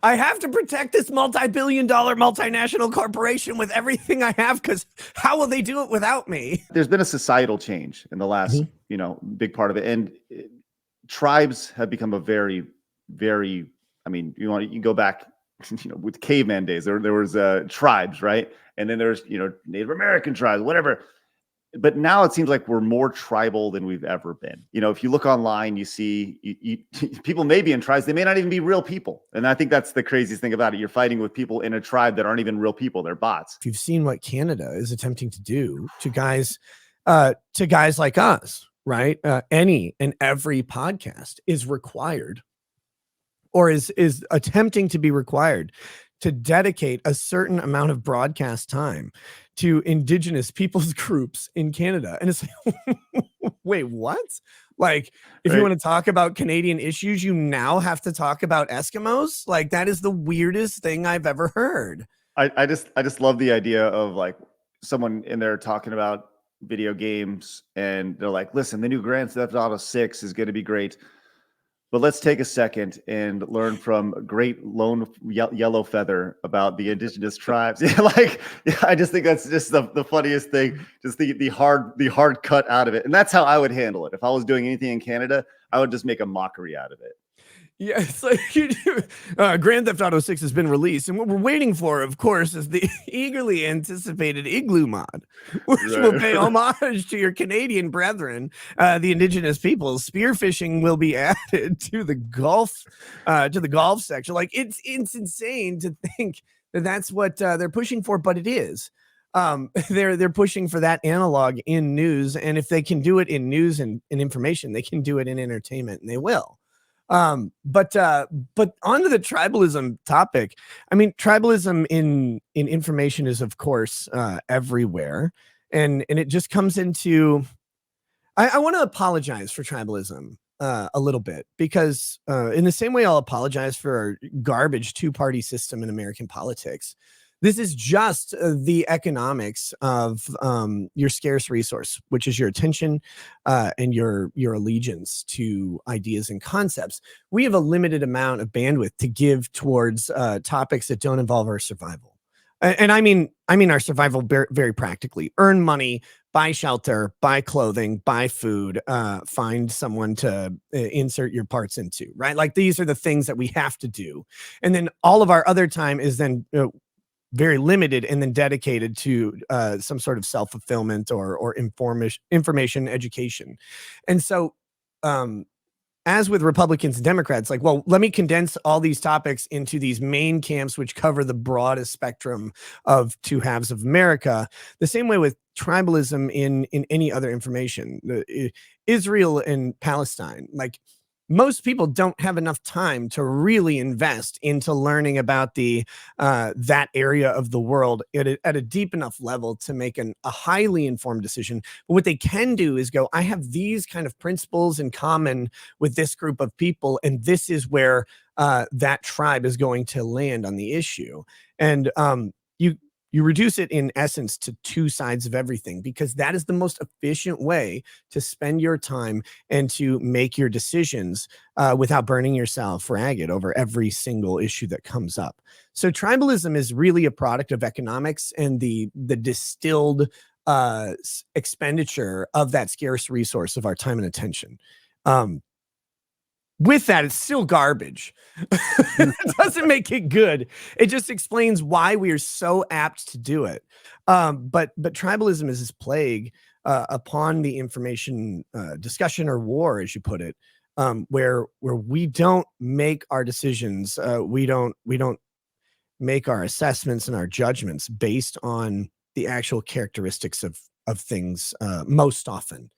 I have to protect this multi-billion-dollar multinational corporation with everything I have, because how will they do it without me? There's been a societal change in the last, big part of it. And tribes have become a very, very, I mean, you go back, with caveman days, there was tribes, right? And then there's, Native American tribes, whatever. But now it seems like we're more tribal than we've ever been. If you look online, you see people may be in tribes. They may not even be real people. And I think that's the craziest thing about it. You're fighting with people in a tribe that aren't even real people. They're bots. If you've seen what Canada is attempting to do to guys like us, right? Any and every podcast is required, or is attempting to be required, to dedicate a certain amount of broadcast time to Indigenous peoples groups in Canada. And it's like, wait, what? Like, if you want to talk about Canadian issues, you now have to talk about Eskimos? Like, that is the weirdest thing I've ever heard. I just love the idea of like someone in there talking about video games, and they're like, listen, the new Grand Theft Auto 6 is going to be great. But let's take a second and learn from Great Lone Yellow Feather about the indigenous tribes. I just think that's just the funniest thing. Just the hard cut out of it, and that's how I would handle it if I was doing anything in Canada. I would just make a mockery out of it. Yeah, it's like Grand Theft Auto 6 has been released, and what we're waiting for, of course, is the eagerly anticipated Igloo mod, which will pay homage to your Canadian brethren, the Indigenous peoples. Spearfishing will be added to the golf section. Like, it's insane to think that that's what they're pushing for, but it is. They're pushing for that analog in news, and if they can do it in news and information, they can do it in entertainment, and they will. But onto the tribalism topic. I mean, tribalism in information is, of course, everywhere, and it just comes into. I want to apologize for tribalism a little bit, because in the same way I'll apologize for our garbage two-party system in American politics, this is just the economics of your scarce resource, which is your attention and your allegiance to ideas and concepts. We have a limited amount of bandwidth to give towards topics that don't involve our survival. And I mean our survival very practically. Earn money, buy shelter, buy clothing, buy food, find someone to insert your parts into, right? Like, these are the things that we have to do. And then all of our other time is then very limited and then dedicated to some sort of self-fulfillment or information education. And so as with Republicans and Democrats, like, well, let me condense all these topics into these main camps, which cover the broadest spectrum of two halves of America. The same way with tribalism in any other information, Israel and Palestine, like, most people don't have enough time to really invest into learning about that area of the world at a deep enough level to make a highly informed decision. But what they can do is go, I have these kind of principles in common with this group of people, and this is where that tribe is going to land on the issue. And you reduce it in essence to two sides of everything, because that is the most efficient way to spend your time and to make your decisions without burning yourself ragged over every single issue that comes up. So tribalism is really a product of economics and the distilled expenditure of that scarce resource of our time and attention. With that, it's still garbage. It doesn't make it good. It just explains why we are so apt to do it. But tribalism is this plague upon the information discussion, or war, as you put it, where we don't make our decisions. We don't make our assessments and our judgments based on the actual characteristics of things most often.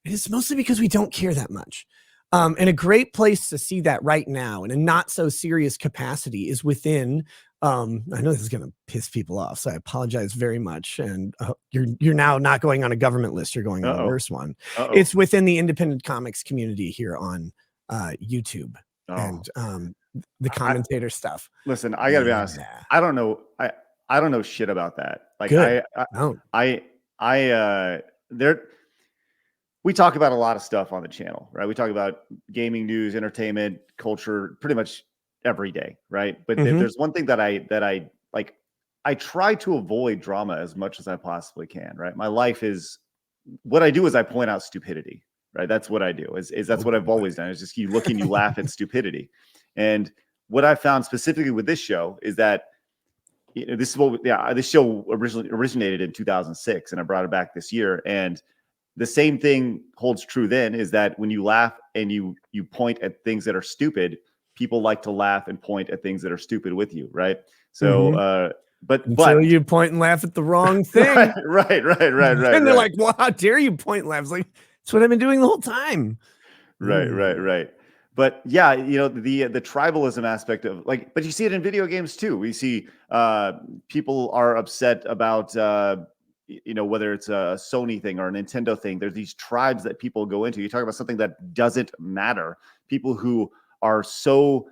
And it's mostly because we don't care that much. And a great place to see that right now in a not so serious capacity is within, I know this is going to piss people off, so I apologize very much. And you're now not going on a government list. You're going on a worse one. It's within the independent comics community here on YouTube and the commentator stuff. Listen, I gotta be honest. I don't know. I don't know shit about that. Like, we talk about a lot of stuff on the channel, right? We talk about gaming, news, entertainment, culture, pretty much every day, right? But Mhm. there's one thing that I like. I try to avoid drama as much as I possibly can, right? My life is what I do is I point out stupidity, right? That's what I do. Is that's Oh, what I've boy. always done. Is just you look and you laugh at stupidity. And what I found specifically with this show is that this is what this show originally originated in 2006, and I brought it back this year. And the same thing holds true then, is that when you laugh and you point at things that are stupid, people like to laugh and point at things that are stupid with you, right? So Mhm. but Until you point and laugh at the wrong thing. right. And they're like, well, how dare you point and laugh? It's like, that's what I've been doing the whole time. Right. But yeah, the tribalism aspect of like, but you see it in video games too. We see people are upset about whether it's a Sony thing or a Nintendo thing. There's these tribes that people go into. You talk about something that doesn't matter. People who are so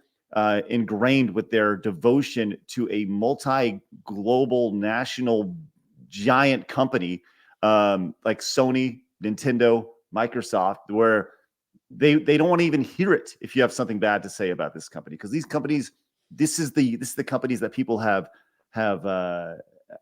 ingrained with their devotion to a multi-global national giant company like Sony, Nintendo, Microsoft, where they don't want to even hear it if you have something bad to say about this company, because these companies, this is the companies that people have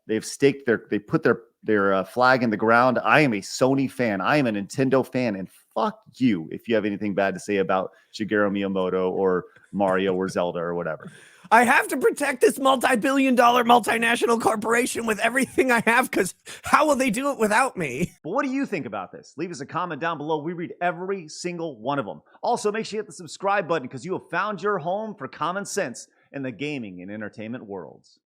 they've staked they put their flag in the ground. I am a Sony fan. I am a Nintendo fan, and fuck you if you have anything bad to say about Shigeru Miyamoto or Mario or Zelda or whatever. I have to protect this multi-billion-dollar multinational corporation with everything I have, because how will they do it without me? But what do you think about this? Leave us a comment down below. We read every single one of them. Also, make sure you hit the subscribe button, because you have found your home for common sense in the gaming and entertainment worlds.